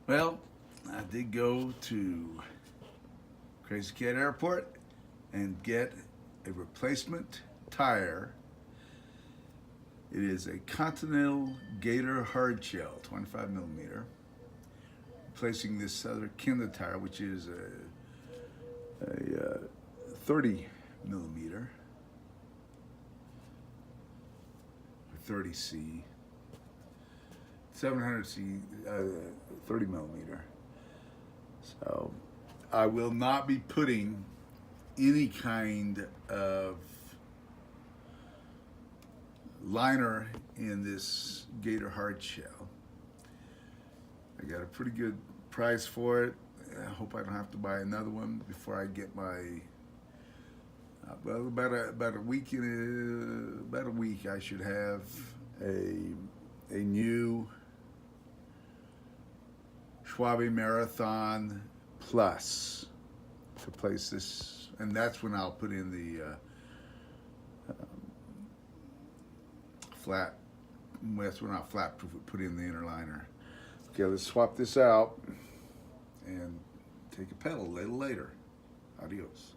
Well, I did go to Crazy Cat Airport and get a replacement tire. It is a Continental Gator hard shell, 25 millimeter, replacing this other Kinda tire, which is a 30 millimeter, 30C, 700C, 30 millimeter. So I will not be putting any kind of liner in this Gator hard shell. I got a pretty good price for it. I hope I don't have to buy another one before I get my well, about a week I should have a new Schwalbe Marathon Plus to place this, and that's when I'll put in the flat. That's when I'll flat put in the inner liner. Okay, let's swap this out and take a pedal a little later. Adios.